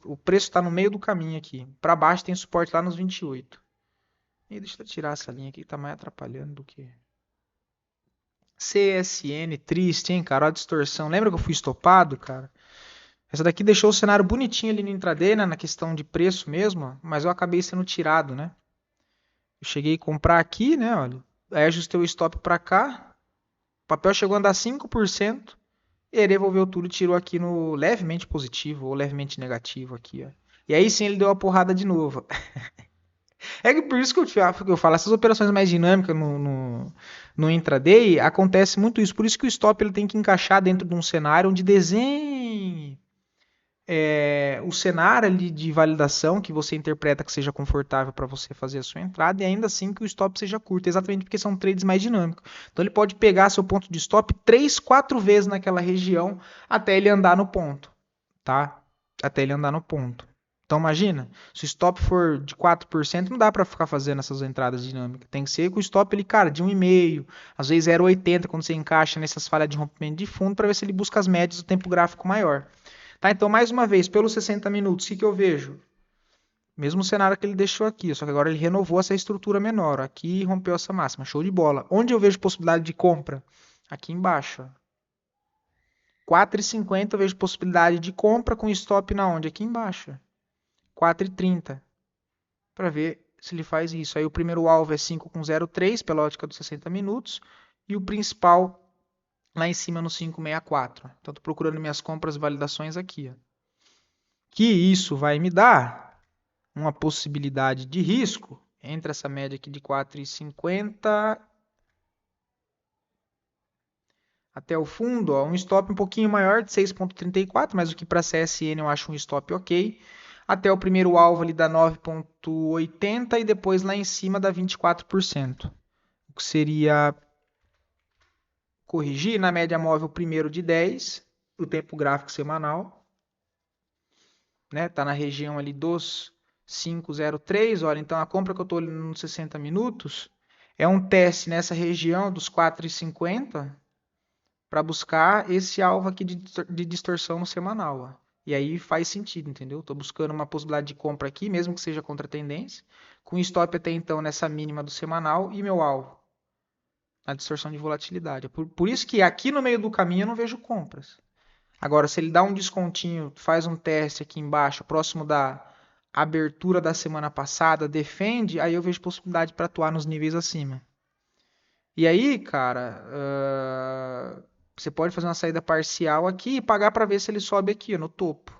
O preço está no meio do caminho aqui. Para baixo tem suporte lá nos 28. E deixa eu tirar essa linha aqui que tá mais atrapalhando do que... CSN, triste, hein, cara? Olha a distorção. Lembra que eu fui estopado, cara? Essa daqui deixou o cenário bonitinho ali no intraday, né? Na questão de preço mesmo, mas eu acabei sendo tirado, né? Eu cheguei a comprar aqui, né? Olha, aí ajustei o stop para cá. O papel chegou a andar 5%. E ele devolveu tudo e tirou aqui no levemente positivo ou levemente negativo aqui, ó. E aí sim ele deu a porrada de novo. É que por isso que eu falo, essas operações mais dinâmicas no intraday, acontece muito isso. Por isso que o stop ele tem que encaixar dentro de um cenário onde desenhe o cenário ali de validação que você interpreta que seja confortável para você fazer a sua entrada e ainda assim que o stop seja curto, exatamente porque são trades mais dinâmicos. Então ele pode pegar seu ponto de stop 3, 4 vezes naquela região até ele andar no ponto, tá? Até ele andar no ponto. Então imagina, se o stop for de 4%, não dá para ficar fazendo essas entradas dinâmicas. Tem que ser com o stop ele, cara, de 1,5, às vezes 0,80 quando você encaixa nessas falhas de rompimento de fundo para ver se ele busca as médias do tempo gráfico maior. Tá, então mais uma vez, pelos 60 minutos, o que eu vejo? Mesmo cenário que ele deixou aqui, só que agora ele renovou essa estrutura menor. Aqui rompeu essa máxima, show de bola. Onde eu vejo possibilidade de compra? Aqui embaixo. 4,50 eu vejo possibilidade de compra com stop na onde? Aqui embaixo. 4,30. Para ver se ele faz isso. Aí o primeiro alvo é 5,03 pela ótica dos 60 minutos. E o principal lá em cima no 5,64. Então estou procurando minhas compras e validações aqui. Ó. Que isso vai me dar uma possibilidade de risco entre essa média aqui de 4,50 até o fundo, ó, um stop um pouquinho maior de 6,34, mas o que para CSN eu acho um stop ok, até o primeiro alvo ali da 9,80 e depois lá em cima da 24%, o que seria corrigir na média móvel primeiro de 10, o tempo gráfico semanal, né? Tá na região ali dos 5,03, olha, então a compra que eu estou olhando nos 60 minutos é um teste nessa região dos 4,50 para buscar esse alvo aqui de distorção no semanal. Ó. E aí faz sentido, entendeu? Estou buscando uma possibilidade de compra aqui, mesmo que seja contra a tendência, com stop até então nessa mínima do semanal e meu alvo, a distorção de volatilidade. Por isso que aqui no meio do caminho eu não vejo compras. Agora, se ele dá um descontinho, faz um teste aqui embaixo, próximo da abertura da semana passada, defende, aí eu vejo possibilidade para atuar nos níveis acima. E aí, cara, você pode fazer uma saída parcial aqui e pagar para ver se ele sobe aqui, ó, no topo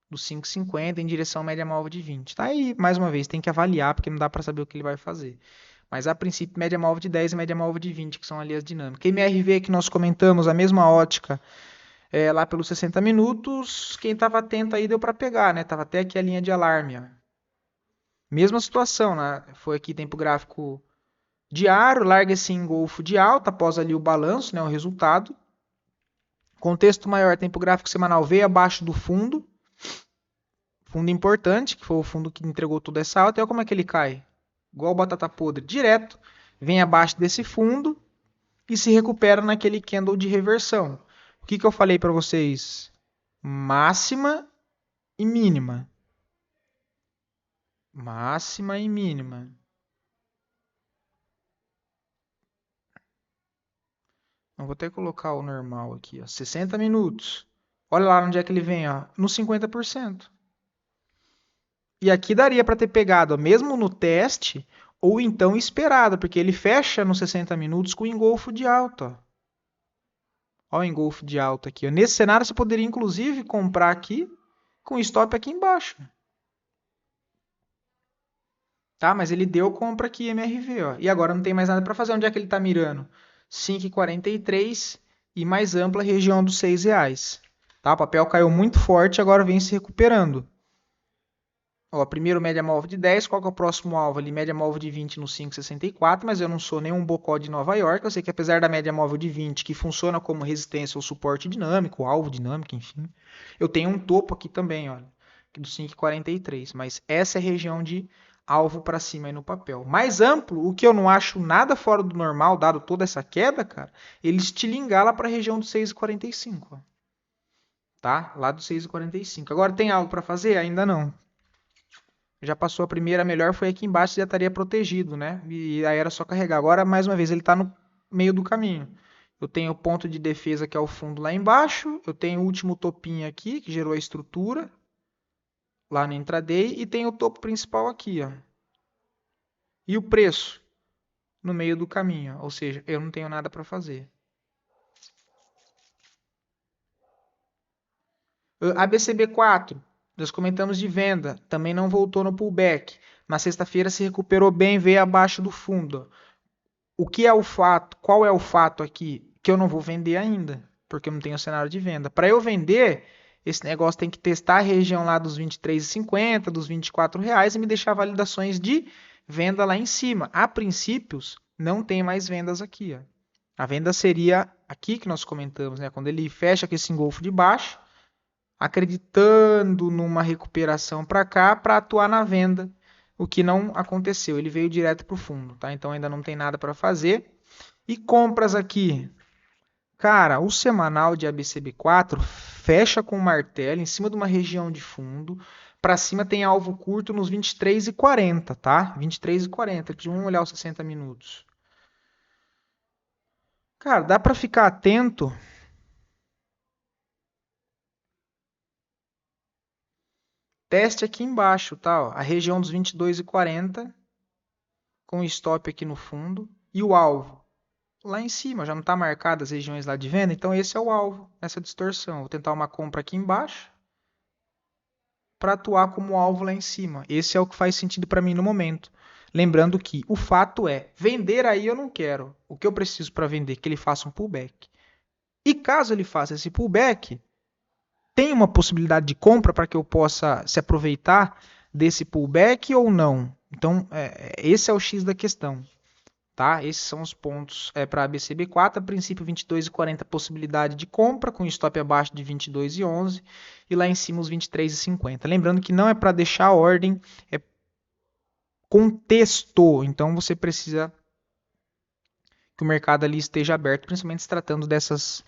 do 5,50 em direção à média móvel de 20. Tá aí, mais uma vez, tem que avaliar, porque não dá para saber o que ele vai fazer. Mas a princípio, média móvel de 10 e média móvel de 20, que são ali as dinâmicas. MRV que nós comentamos, a mesma ótica, lá pelos 60 minutos, quem estava atento aí deu para pegar, né? Tava até aqui a linha de alarme, ó. Mesma situação, né? Foi aqui tempo gráfico diário, larga esse engolfo de alta após ali o balanço, né, o resultado. Contexto maior, tempo gráfico semanal veio abaixo do fundo. Fundo importante, que foi o fundo que entregou toda essa alta. E olha como é que ele cai. Igual batata podre, direto. Vem abaixo desse fundo e se recupera naquele candle de reversão. O que eu falei para vocês? Máxima e mínima. Máxima e mínima. Eu vou até colocar o normal aqui, ó. 60 minutos. Olha lá onde é que ele vem, ó, no 50%. E aqui daria para ter pegado, ó, mesmo no teste, ou então esperado, porque ele fecha nos 60 minutos com engolfo de alta. Ó o engolfo de alta aqui. Ó. Nesse cenário, você poderia, inclusive, comprar aqui com stop aqui embaixo. Tá? Mas ele deu compra aqui, MRV. Ó. E agora não tem mais nada para fazer. Onde é que ele está mirando? 5,43 e mais ampla região dos R$6. Tá? O papel caiu muito forte, agora vem se recuperando. Ó, primeiro média móvel de 10, qual que é o próximo alvo ali? Média móvel de 20 no 5,64, mas eu não sou nenhum bocó de Nova York, eu sei que apesar da média móvel de 20, que funciona como resistência ou suporte dinâmico, alvo dinâmico, enfim, eu tenho um topo aqui também, olha, aqui do 5,43, mas essa é a região de alvo para cima aí no papel. Mais amplo, o que eu não acho nada fora do normal, dado toda essa queda, cara, ele estilingar lá para a região do 6,45, tá? Lá do 6,45. Agora tem algo para fazer? Ainda não. Já passou a primeira, a melhor foi aqui embaixo, já estaria protegido, né? E aí era só carregar. Agora, mais uma vez, ele está no meio do caminho. Eu tenho o ponto de defesa, que é o fundo lá embaixo. Eu tenho o último topinho aqui, que gerou a estrutura, lá no intraday. E tem o topo principal aqui, ó. E o preço? No meio do caminho. Ou seja, eu não tenho nada para fazer. ABCB4. Nós comentamos de venda, também não voltou no pullback. Na sexta-feira se recuperou bem, veio abaixo do fundo. O que é o fato? Qual é o fato aqui? Que eu não vou vender ainda, porque eu não tenho cenário de venda. Para eu vender, esse negócio tem que testar a região lá dos R$ 23,50, dos R$ 24 e me deixar validações de venda lá em cima. A princípios, não tem mais vendas aqui. Ó. A venda seria aqui que nós comentamos, né? Quando ele fecha com esse engolfo de baixo, acreditando numa recuperação para cá para atuar na venda, o que não aconteceu. Ele veio direto para o fundo, tá? Então ainda não tem nada para fazer. E compras aqui. Cara, o semanal de ABCB4 fecha com martelo em cima de uma região de fundo. Para cima tem alvo curto nos 23,40, tá? 23,40. Vamos olhar os 60 minutos. Cara, dá para ficar atento. Teste aqui embaixo, tá? Ó, a região dos 22,40 com stop aqui no fundo e o alvo lá em cima, já não está marcado as regiões lá de venda, então esse é o alvo, essa distorção. Vou tentar uma compra aqui embaixo para atuar como alvo lá em cima. Esse é o que faz sentido para mim no momento. Lembrando que o fato é, vender aí eu não quero. O que eu preciso para vender é que ele faça um pullback. E caso ele faça esse pullback, tem uma possibilidade de compra para que eu possa se aproveitar desse pullback ou não? Então, esse é o X da questão. Tá? Esses são os pontos para a BCB4. A princípio, 22,40 possibilidade de compra, com stop abaixo de 22,11 e lá em cima os 23,50. Lembrando que não é para deixar a ordem, é contexto. Então, você precisa que o mercado ali esteja aberto, principalmente se tratando dessas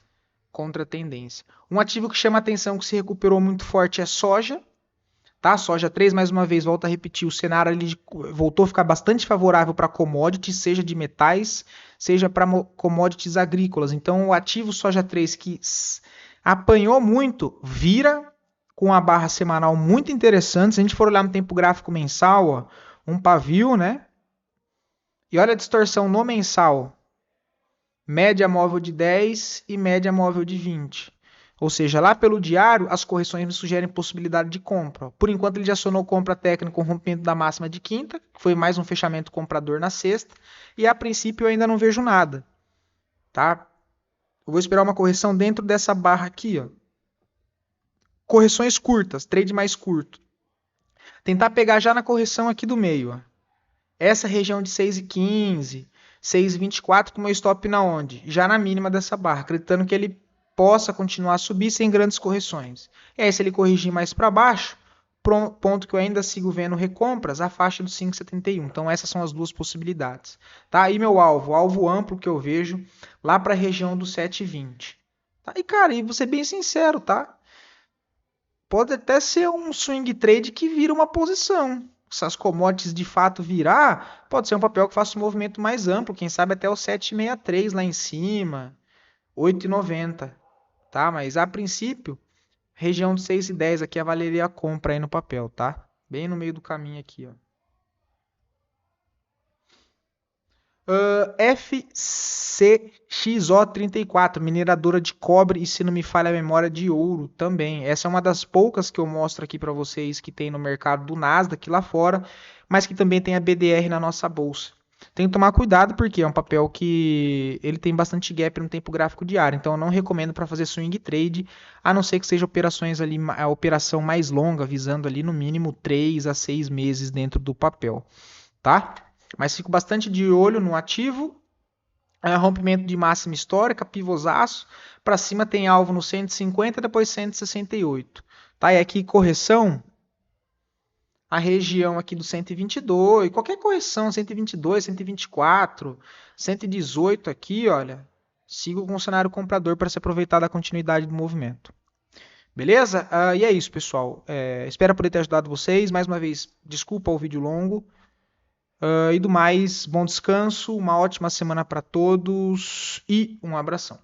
contratendências. Um ativo que chama atenção, que se recuperou muito forte, é soja. Tá? Soja 3, mais uma vez, volta a repetir, o cenário ali voltou a ficar bastante favorável para commodities, seja de metais, seja para commodities agrícolas. Então, o ativo soja 3 que apanhou muito, vira com a barra semanal muito interessante. Se a gente for olhar no tempo gráfico mensal, ó, um pavio, né? E olha a distorção no mensal. Média móvel de 10 e média móvel de 20. Ou seja, lá pelo diário, as correções me sugerem possibilidade de compra. Por enquanto, ele já acionou compra técnica com rompimento da máxima de quinta, que foi mais um fechamento comprador na sexta, e a princípio eu ainda não vejo nada. Tá? Eu vou esperar uma correção dentro dessa barra aqui. Ó. Correções curtas, trade mais curto. Tentar pegar já na correção aqui do meio. Ó. Essa região de 6,15, 6,24 com meu stop na onde? Já na mínima dessa barra, acreditando que ele possa continuar a subir sem grandes correções. E aí, se ele corrigir mais para baixo, ponto que eu ainda sigo vendo recompras, a faixa dos 5,71. Então, essas são as duas possibilidades. Tá? Aí, meu alvo amplo que eu vejo, lá para a região do 7,20. Tá? E, cara, e vou ser bem sincero, tá? Pode até ser um swing trade que vira uma posição. Se as commodities de fato virar, pode ser um papel que faça um movimento mais amplo, quem sabe até o 7,63 lá em cima, 8,90. Tá? Mas a princípio, região de 6,10 aqui valeria a compra aí no papel, tá? Bem no meio do caminho aqui, ó. FCXO34, mineradora de cobre e, se não me falha a memória, de ouro também. Essa é uma das poucas que eu mostro aqui para vocês que tem no mercado do Nasdaq lá fora, mas que também tem a BDR na nossa bolsa. Tem que tomar cuidado porque é um papel que ele tem bastante gap no tempo gráfico diário, então eu não recomendo para fazer swing trade, a não ser que seja operações ali, a operação mais longa, visando ali no mínimo 3 a 6 meses dentro do papel, tá? Mas fico bastante de olho no ativo, rompimento de máxima histórica, pivôzaço, para cima tem alvo no 150, depois 168, tá? E aqui correção, a região aqui do 122, qualquer correção, 122, 124, 118 aqui, olha, sigo com o cenário comprador para se aproveitar da continuidade do movimento. Beleza? E é isso, pessoal. Espero poder ter ajudado vocês. Mais uma vez, desculpa o vídeo longo. E do mais, bom descanso, uma ótima semana para todos e um abração.